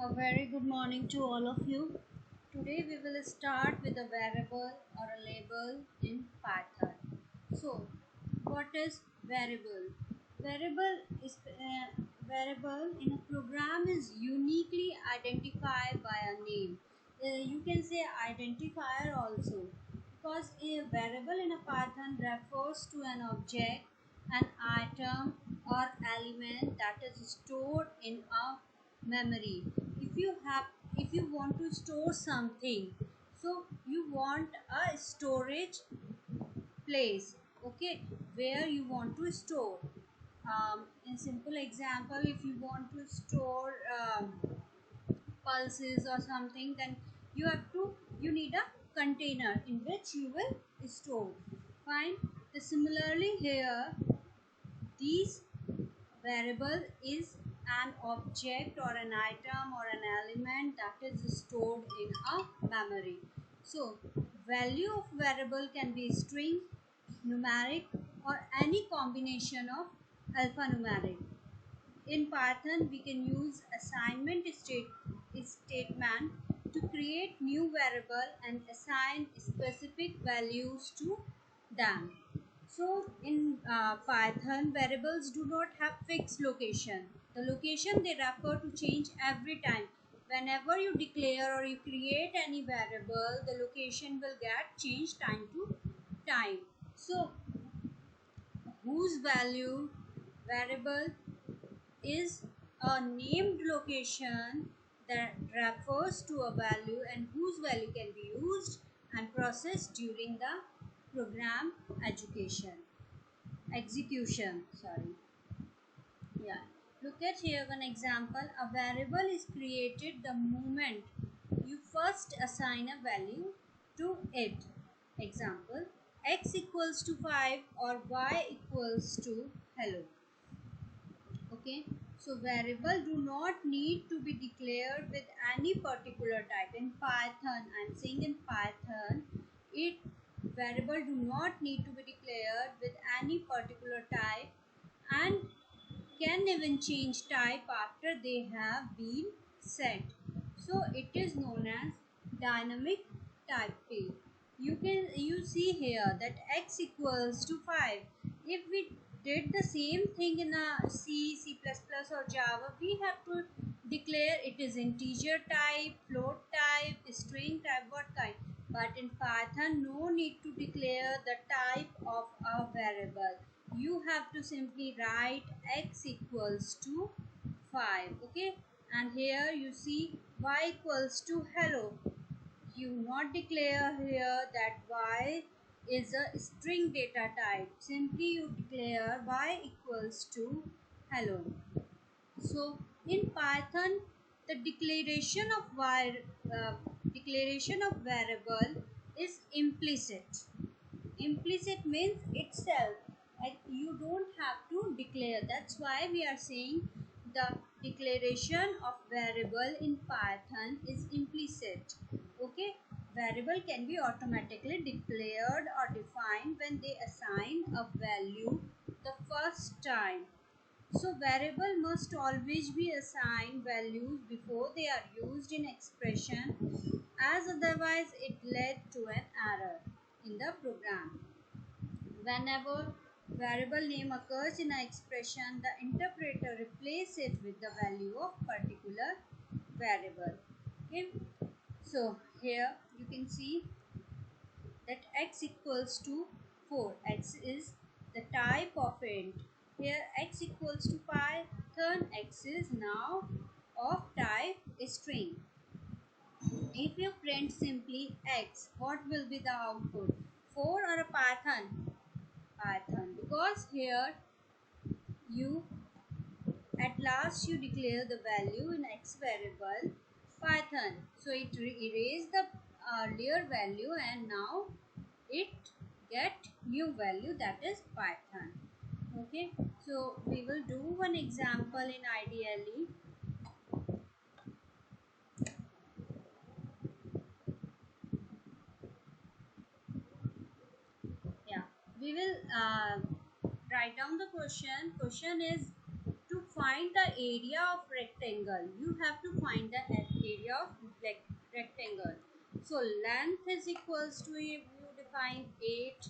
A very good morning to all of you. Today we will start with a variable or a label in Python. So, what is variable? Variable in a program is uniquely identified by a name. You can say identifier also, because a variable in a Python refers to an object, an item or element that is stored in a memory. If you want to store something, so you want a storage place, okay, where you want to store. In simple example, if you want to store pulses or something, then you need a container in which you will store. Fine. Similarly here, these variable is an object or an item or an element that is stored in a memory. So, value of variable can be string, numeric, or any combination of alphanumeric. In Python, we can use statement to create new variable and assign specific values to them. So in Python, variables do not have fixed location. The location they refer to change every time. Whenever you declare or you create any variable, the location will get changed time to time. So whose value variable is a named location that refers to a value and whose value can be used and processed during the program execution. Sorry. Yeah. Look at here one example. A variable is created the moment you first assign a value to it. Example, x equals to 5 or y equals to hello. Okay, so variable do not need to be declared with any particular type. In Python, I'm saying in Python, it variable do not need to be declared with any particular type and can even change type after they have been set. So it is known as dynamic typing. You see here that x equals to 5. If we did the same thing in a C++ or Java, we have to declare it is integer type, float type, string type, what kind. But in Python, no need to declare the type of a variable. You have to simply write x equals to 5, okay, and here you see y equals to hello. You not declare here that y is a string data type, simply you declare y equals to hello. So in Python, the declaration of variable is implicit. Implicit means itself, and you don't have to declare. That's why we are saying the declaration of variable in Python is implicit. Okay, variable can be automatically declared or defined when they assign a value the first time. So variable must always be assigned values before they are used in expression, as otherwise it led to an error in the program. Whenever variable name occurs in an expression, the interpreter replaces it with the value of particular variable. Okay. So here you can see that x equals to 4. X is the type of int. Here x equals to Python, x is now of type string. If you print simply x, what will be the output? 4 or a Python? Python, because here you at last you declare the value in x variable Python. So it erased the earlier value and now it get new value, that is Python. Okay, so we will do one example in IDLE. Yeah, we will write down the question. Question is, to find the area of rectangle. You have to find the area of rectangle. So length is equals to, you define 8.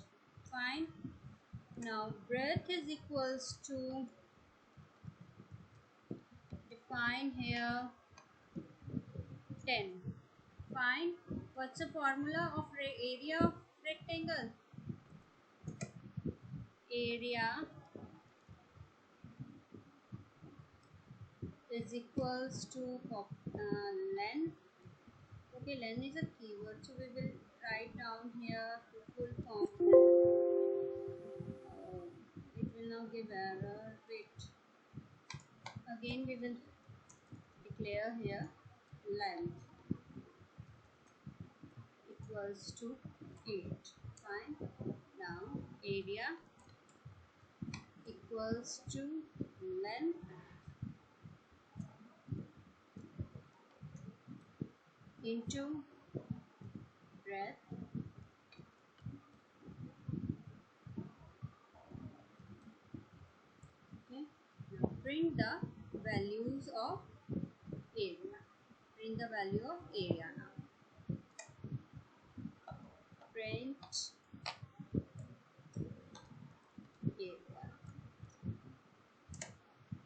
Fine. Now breadth is equals to, define here 10. Fine. What's the formula of area of rectangle? Area is equals to length. Okay, length is a keyword, so we will write down here the full form. It will now give error. Wait. Again, we will declare here length equals to 8. Fine. Now area equals to length into breadth. Okay. Now print the values of area. Print the value of area now. Print area.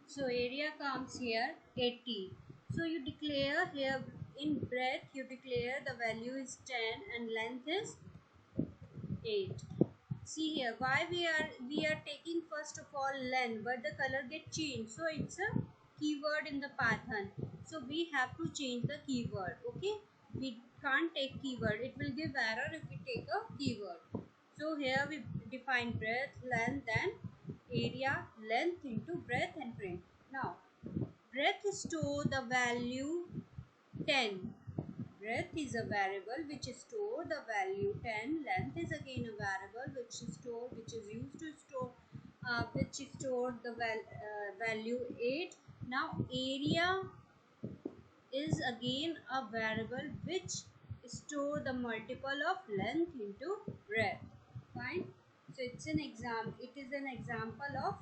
So area comes here 80. So you declare here in breadth, you declare the value is 10 and length is 8. See here, why we are taking first of all length, but the color get changed. So it's a keyword in the Python. So we have to change the keyword. Okay, we can't take keyword. It will give error if we take a keyword. So here we define breadth, length, and area. Length into breadth and print. Now breadth store the value 10. Breadth is a variable which store the value 10. Length is again a variable which is used to store which store the value 8. Now area is again a variable which store the multiple of length into breadth. Fine. So it's an example. It is an example of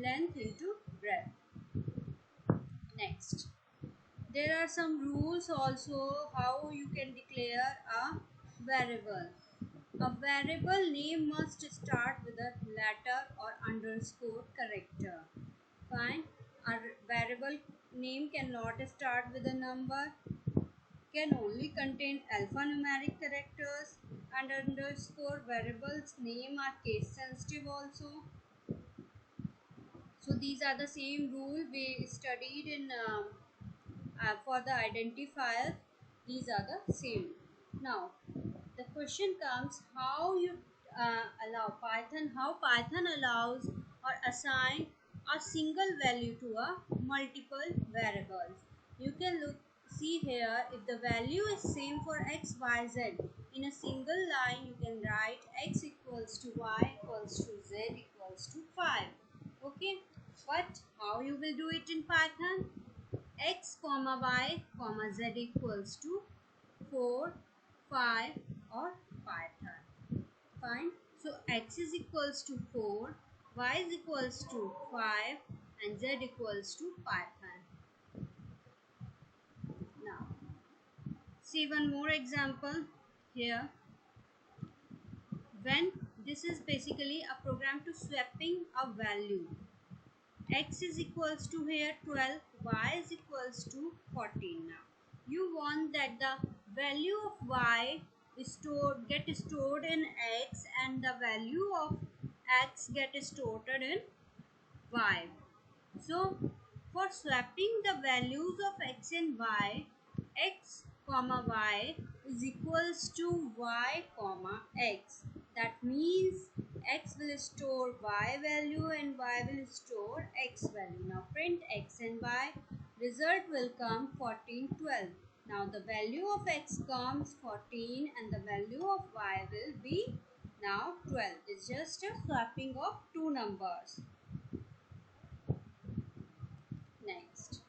length into breadth. Next. There are some rules also how you can declare a variable. A variable name must start with a letter or underscore character. Fine. A variable name cannot start with a number, can only contain alphanumeric characters, and underscore variables name are case sensitive also. So these are the same rule we studied in for the identifier. These are the same. Now the question comes, how you how Python allows or assign a single value to a multiple variables. You can see here, if the value is same for x, y, z in a single line, you can write x equals to y equals to z equals to 5. Okay, but how you will do it in Python? X comma y comma z equals to 4, 5 or Python. Fine. So x is equals to 4, y is equals to 5 and z equals to Python. Now see one more example here. When this is basically a program to swapping a value. X is equals to here 12, y is equals to 14. Now you want that the value of y is get stored in x and the value of x get stored in y. So for swapping the values of x and y, x comma y is equals to y comma x. That means x will store y value and y will store x value. Now print x and y. Result will come 14, 12. Now the value of x comes 14 and the value of y will be now 12. It's just a swapping of two numbers. Next,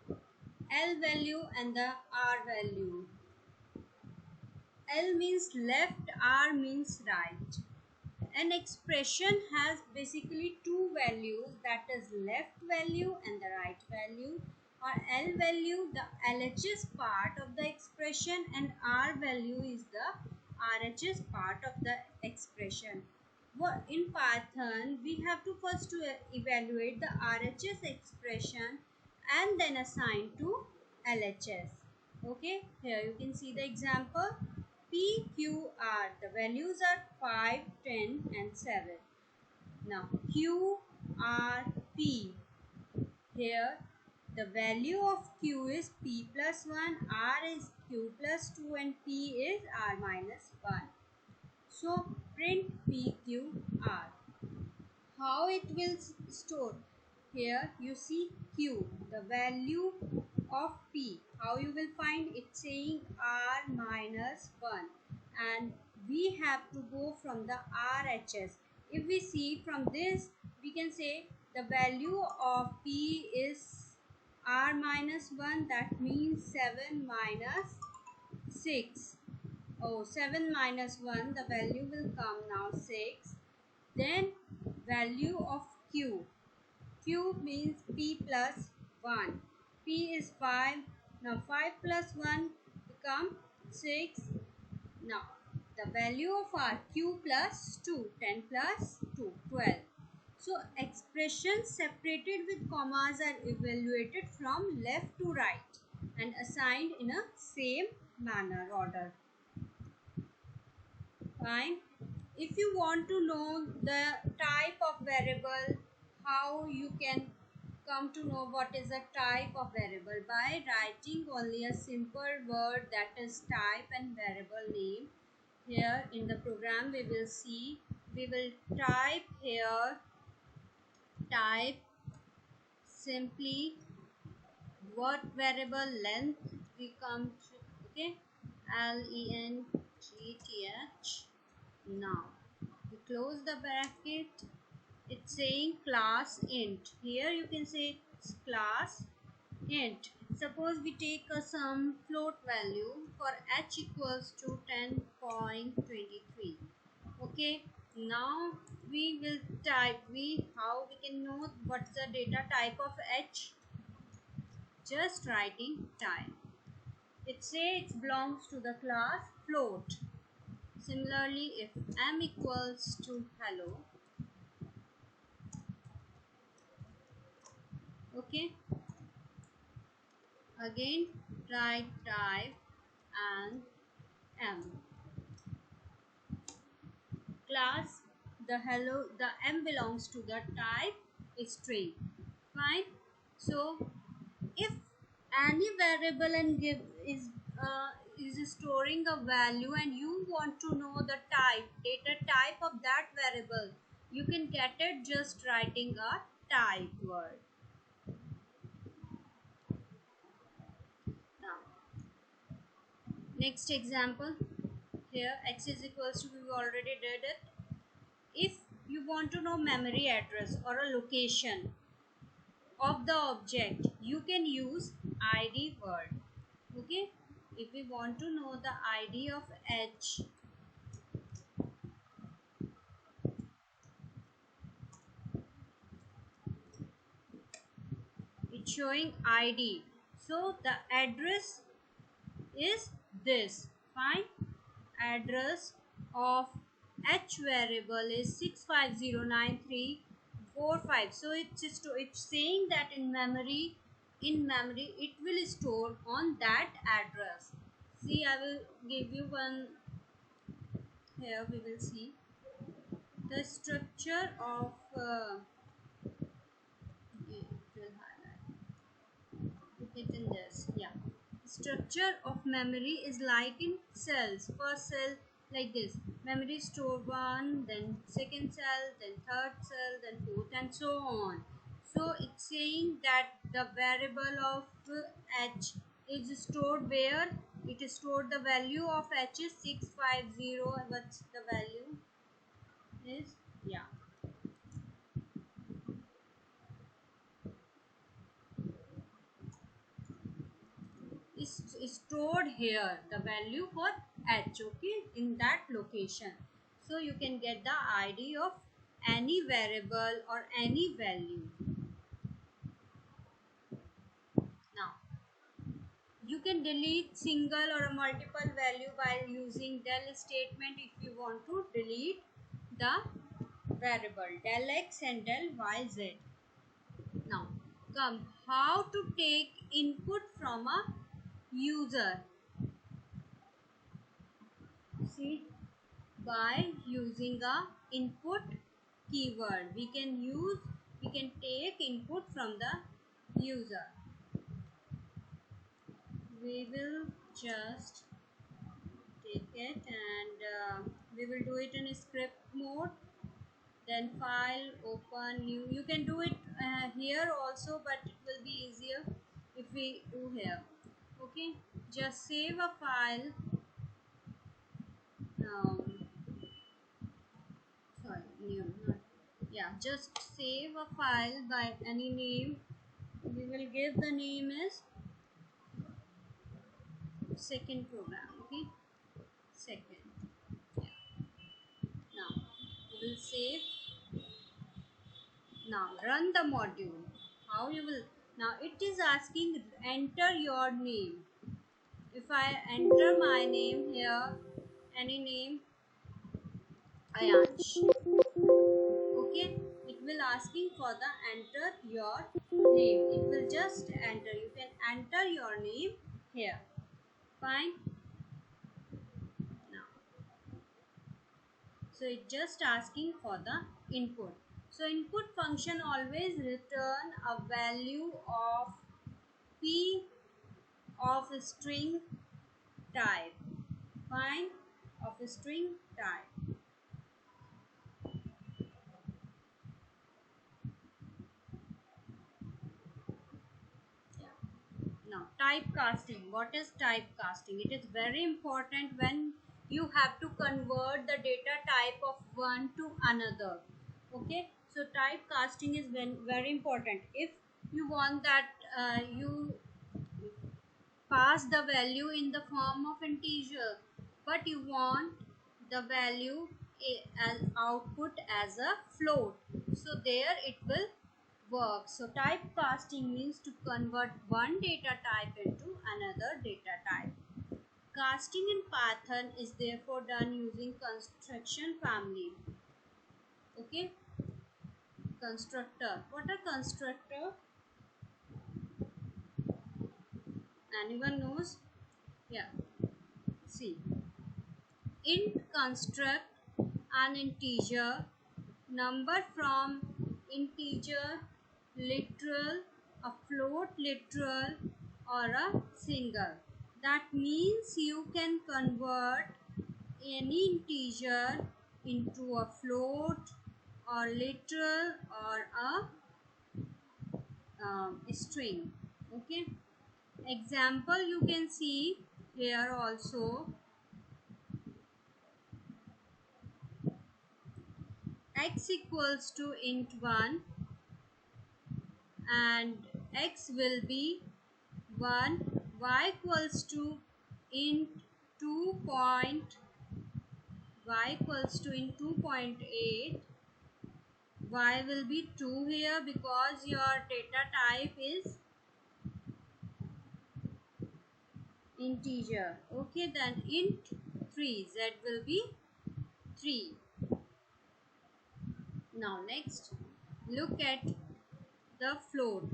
L value and the R value. L means left, R means right. An expression has basically two values, that is left value and the right value, or L value, the LHS part of the expression, and R value is the RHS part of the expression. In Python, we have to first to evaluate the RHS expression and then assign to LHS. Okay, here you can see the example. P, Q, R. The values are 5, 10 and 7. Now Q, R, P. Here the value of Q is P plus 1, R is Q plus 2 and P is R minus 1. So print P, Q, R. How it will store? Here you see Q, the value of P. How you will find it? Saying R minus 1, and we have to go from the RHS. If we see from this, we can say the value of P is R minus 1, that means 7 minus 6. Oh, 7 minus 1, the value will come now 6. Then value of Q. Q means P plus 1. P is 5. Now 5 plus 1 become 6. Now the value of R, Q plus 2. 10 plus 2, 12. So expressions separated with commas are evaluated from left to right and assigned in a same manner order. Fine. If you want to know the type of variable, how you can come to know what is a type of variable? By writing only a simple word, that is type and variable name. Here in the program we will see, we will type here, type simply what variable length we come to, okay, length. Now we close the bracket. It's saying class int. Here you can say it's class int. Suppose we take some float value for h equals to 10.23. Okay, now we will type, how we can know what's the data type of h? Just writing type. It says it belongs to the class float. Similarly, if m equals to hello, okay, again write type and m. Class, the hello, the m belongs to the type string. Fine. So if any variable and give is storing a value and you want to know the type, data type of that variable, you can get it just writing a type word. Now next example, here x is equals to, we already did it. If you want to know memory address or a location of the object, you can use id word. Okay, if we want to know the id of h, it's showing id, so the address is this. Fine. Address of h variable is 6509345. So it's saying that in memory it will store on that address. See, I will give you one. Here we will see the structure of it will highlight. Put it in this. Yeah. Structure of memory is like in cells. First cell like this. Memory store 1, then second cell, then third cell, then fourth, and so on. So it's saying that the variable of h is stored where? It is stored, the value of h is 650. What's the value? Is, yeah, is stored here, the value for h, okay, in that location. So you can get the ID of any variable or any value. Now you can delete single or a multiple value by using del statement if you want to delete the variable del x and del yz. Now come how to take input from a user. See, by using a input keyword we can take input from the user. We will just take it and we will do it in script mode. Then file, open, new. You can do it here also, but it will be easier if we do here. Okay, just save a file. um, Sorry, new, not, yeah, just save a file by any name. We will give the name as second program. Okay, second. Now we will save. Now run the module. How you will, now it is asking enter your name. If I enter my name here, any name, Ayansh, okay, it will asking for the enter your name. It will just enter. You can enter your name here. Fine. Now, so it just asking for the input. So input function always return a value of p of a string type. Fine, of a string type. Now, typecasting. What is typecasting? It is very important when you have to convert the data type of one to another. Okay, so typecasting is very important. If you want that you pass the value in the form of integer, but you want the value as output as a float, so there it will work. So typecasting means to convert one data type into another data type. Casting in Python is therefore done using construction family. Okay, constructor. What a constructor? Anyone knows? Yeah, see, int construct an integer number from integer, literal, a float literal, or a single. That means you can convert any integer into a float or literal or a string. Okay, example you can see here also. X equals to int 1 and x will be 1, y equals to int 2 point, y equals to int 2.8, y will be 2 here because your data type is integer. Okay, then int 3, z will be 3. Now next, look at the float.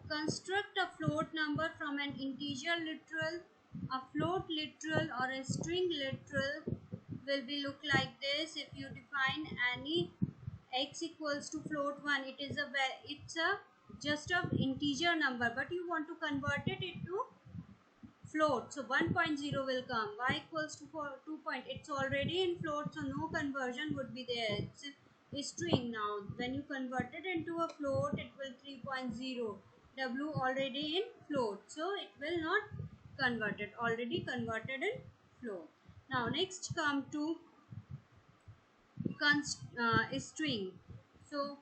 Construct a float number from an integer literal. A float literal or a string literal will be look like this. If you define any x equals to float 1, it's a just a integer number, but you want to convert it into float, so 1.0 will come. Y equals to 2 point, it's already in float, so no conversion would be there. It's a string. Now when you convert it into a float, it will 3.0. W already in float, so it will not convert it, already converted in float. Now next come to string. So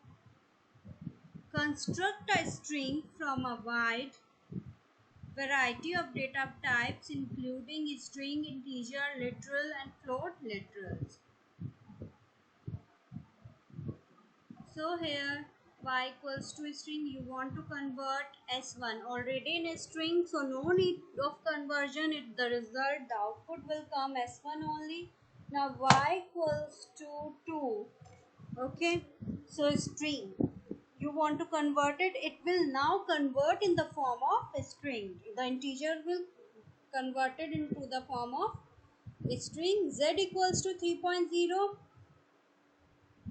construct a string from a void variety of data types including string, integer, literal and float literals. So here y equals to string, you want to convert s1 already in a string, so no need of conversion. It the result, the output will come s1 only. Now y equals to 2. Okay, so string, you want to convert it, it will now convert in the form of a string. The integer will convert it into the form of a string. Z equals to 3.0,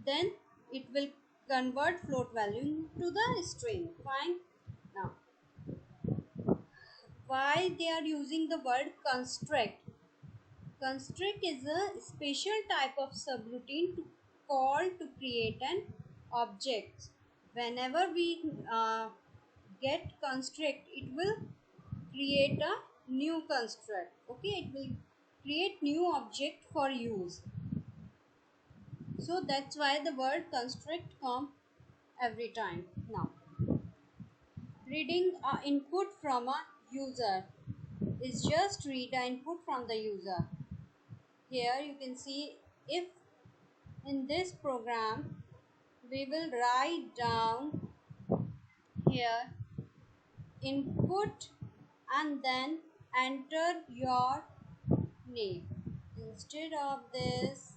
then it will convert float value to the string. Fine. Now why they are using the word construct? Construct is a special type of subroutine to call to create an object. Whenever we get construct, it will create a new construct. Okay, it will create new object for use. So that's why the word construct come every time. Now reading a input from a user is just read the input from the user. Here you can see, if in this program we will write down here input and then enter your name. Instead of this,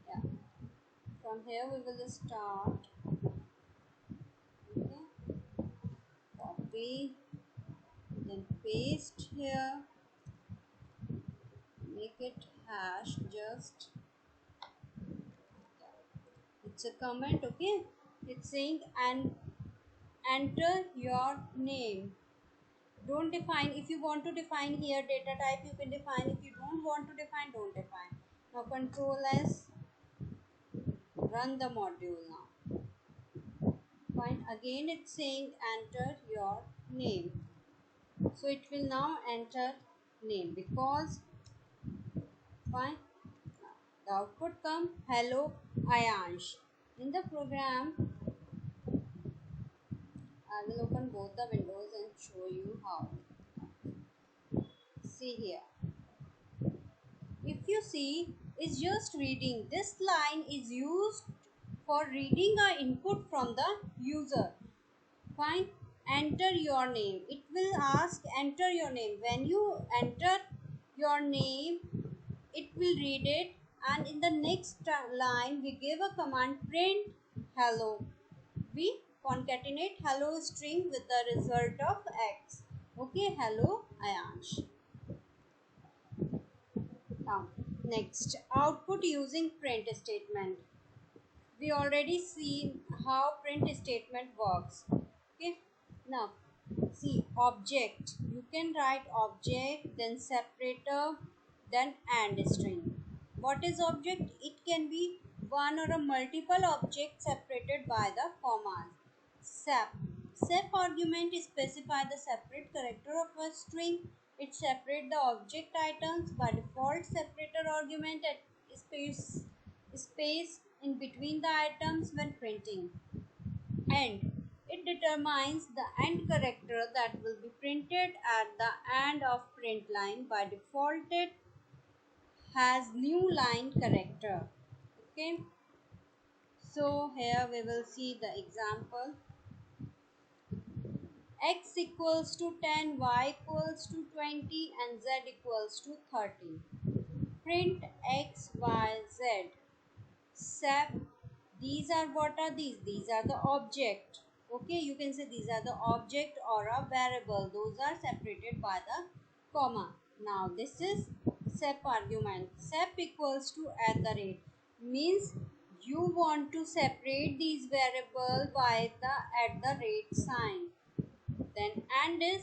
yeah, from here we will start. Okay, copy, then paste here, make it hash, just it's a comment. Okay, it's saying and enter your name. Don't define. If you want to define here data type, you can define. If you don't want to define, don't define. Now control S, run the module. Now fine, again it's saying enter your name, so it will now enter name. Because fine, the output come hello Ayansh. In the program, I will open both the windows and show you how. See here, if you see, it's just reading. This line is used for reading a input from the user. Fine, enter your name. It will ask enter your name. When you enter your name, it will read it, and in the next line we give a command print hello. We concatenate hello string with the result of x. Okay, hello Ayansh. Now next, output using print statement. We already see how print statement works. Okay, now see object. You can write object, then separator, then and string. What is object? It can be one or a multiple object separated by the commas. Sep. Sep argument specify the separate character of a string. It separate the object items. By default, separator argument at space in between the items when printing. And it determines the end character that will be printed at the end of print line. By default, it has new line character. Okay, so here we will see the example. X equals to 10, y equals to 20 and z equals to 30. Print x, y, z. Sep, these are, what are these? These are the object. Okay, you can say these are the object or a variable. Those are separated by the comma. Now this is sep argument. Sep equals to at the rate, means you want to separate these variable by the at the rate sign. Then and is,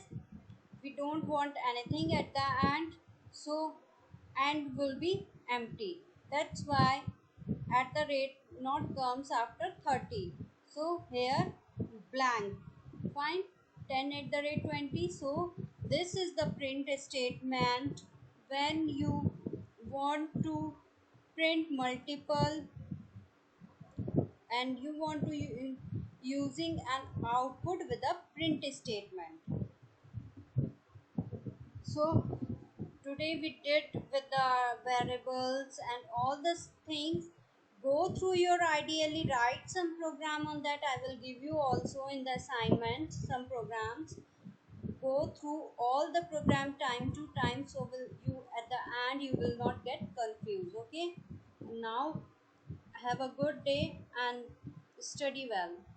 we don't want anything at the end, so and will be empty. That's why at the rate not comes after 30. So here blank. Fine, 10 at the rate 20. So this is the print statement when you want to print multiple and you want to using an output with a print statement. So today we did with the variables and all these things. Go through your, ideally write some program on that. I will give you also in the assignment some programs. Go through all the program time to time, so will you at the end you will not get confused. Okay, now have a good day and study well.